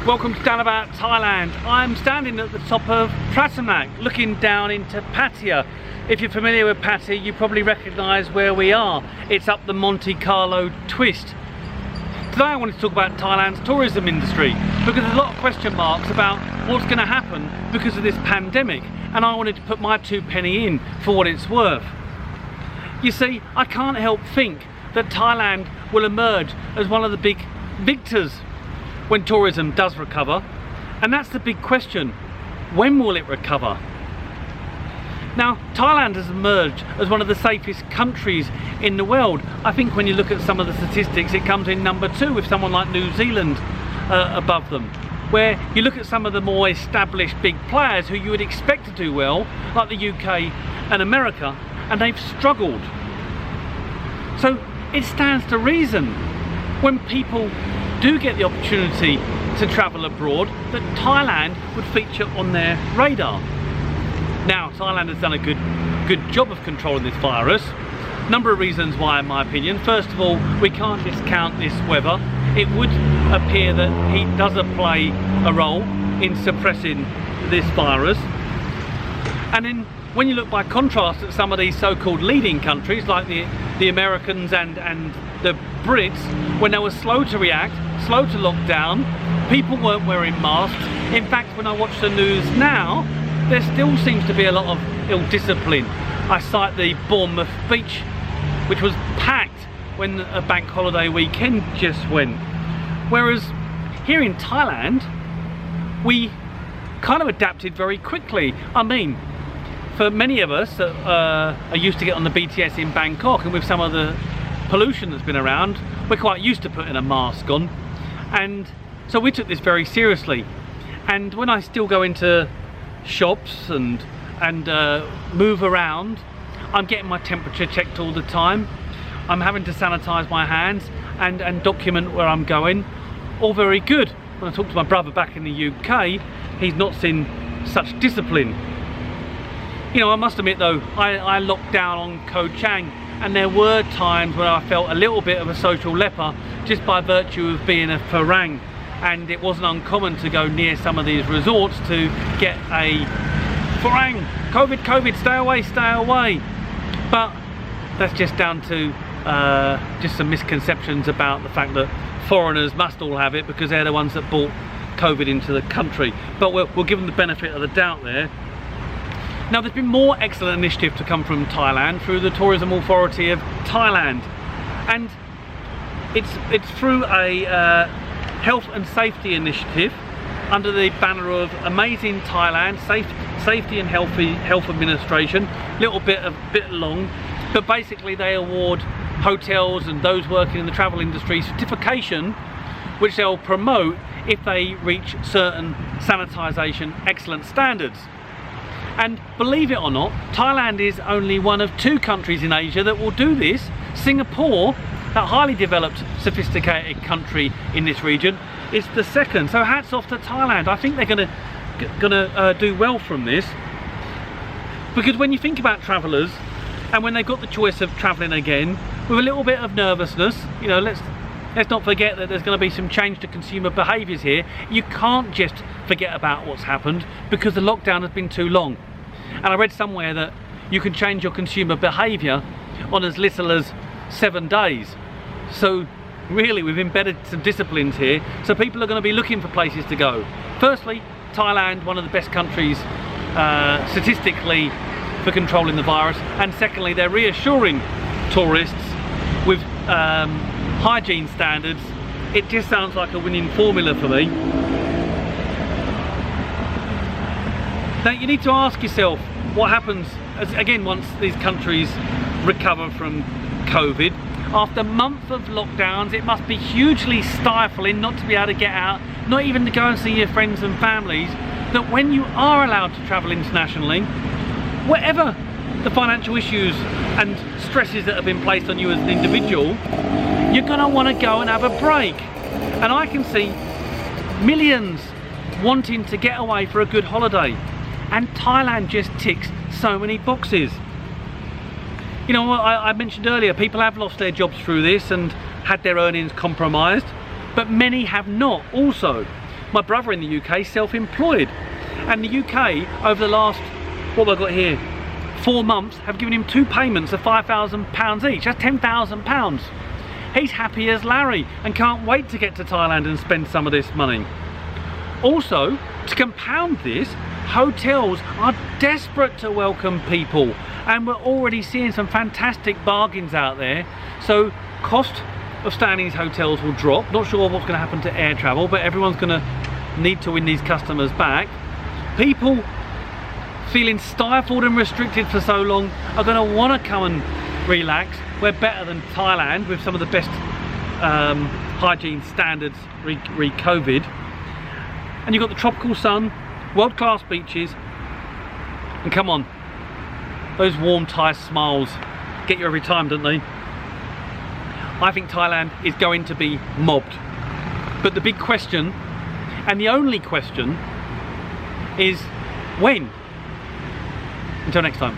Welcome to Down About Thailand. I'm standing at the top of Pratanak, looking down into Pattaya. If you're familiar with Pattaya, you probably recognise where we are. It's up the Monte Carlo twist. Today I wanted to talk about Thailand's tourism industry because there's a lot of question marks about what's going to happen because of this pandemic, and I wanted to put my 2 penny in for what it's worth. You see, I can't help think that Thailand will emerge as one of the big victors when tourism does recover, and that's the big question. When will it recover? Now, Thailand has emerged as one of the safest countries in the world. I think when you look at some of the statistics, it comes in number 2 with someone like New Zealand above them. Where you look at some of the more established big players who you would expect to do well, like the UK and America, and they've struggled. So it stands to reason when people do get the opportunity to travel abroad that Thailand would feature on their radar. Now, Thailand has done a good job of controlling this virus. Number of reasons why, in my opinion. First of all, we can't discount this weather. It would appear that heat does play a role in suppressing this virus. And then when you look by contrast at some of these so-called leading countries like the Americans and the Brits, when they were slow to react, slow to lock down, people weren't wearing masks. In fact, when I watch the news now, there still seems to be a lot of ill-discipline. I cite the Bournemouth beach, which was packed when a bank holiday weekend just went. Whereas here in Thailand, we kind of adapted very quickly. I mean, for many of us that are used to get on the BTS in Bangkok, and with some of the pollution that's been around, we're quite used to putting a mask on, and so we took this very seriously. And when I still go into shops and move around, I'm getting my temperature checked all the time. I'm having to sanitize my hands and document where I'm going. All very good. When I talk to my brother back in the UK, he's not seen such discipline. You know, I must admit though, I locked down on Koh Chang, and there were times when I felt a little bit of a social leper just by virtue of being a Farang, and it wasn't uncommon to go near some of these resorts to get a Farang, COVID, stay away. But that's just down to just some misconceptions about the fact that foreigners must all have it because they're the ones that brought COVID into the country. But we'll give them the benefit of the doubt there. Now, there's been more excellent initiative to come from Thailand through the Tourism Authority of Thailand, and it's through a health and safety initiative under the banner of Amazing Thailand Safety and Health Administration. Little bit long, but basically they award hotels and those working in the travel industry certification, which they'll promote if they reach certain sanitisation excellent standards. And believe it or not, Thailand is only one of 2 countries in Asia that will do this. Singapore, that highly developed, sophisticated country in this region, is the second. So hats off to Thailand. I think they're gonna do well from this, because when you think about travellers and when they've got the choice of travelling again with a little bit of nervousness, you know, let's not forget that there's going to be some change to consumer behaviours here. You can't just forget about what's happened because the lockdown has been too long. And I read somewhere that you can change your consumer behaviour on as little as 7 days. So really, we've embedded some disciplines here. So people are going to be looking for places to go. Firstly, Thailand, one of the best countries statistically for controlling the virus. And secondly, they're reassuring tourists with hygiene standards. It just sounds like a winning formula for me. Now, you need to ask yourself what happens again once these countries recover from COVID. After a month of lockdowns, it must be hugely stifling not to be able to get out, not even to go and see your friends and families, that when you are allowed to travel internationally, whatever the financial issues and stresses that have been placed on you as an individual, you're going to want to go and have a break. And I can see millions wanting to get away for a good holiday, and Thailand just ticks so many boxes. You know, I mentioned earlier, people have lost their jobs through this and had their earnings compromised, but many have not also. My brother in the UK, self-employed, and the UK over the last, what have I got here, 4 months have given him 2 payments of £5,000 each. That's £10,000. He's happy as Larry and can't wait to get to Thailand and spend some of this money. Also, to compound this, hotels are desperate to welcome people, and we're already seeing some fantastic bargains out there. So cost of staying in these hotels will drop. Not sure what's going to happen to air travel, but everyone's going to need to win these customers back. People feeling stifled and restricted for so long are going to want to come and relax. We're better than Thailand with some of the best hygiene standards re-COVID. And you've got the tropical sun, world-class beaches, and come on, those warm Thai smiles get you every time, don't they? I think Thailand is going to be mobbed. But the big question, and the only question, is when? Until next time.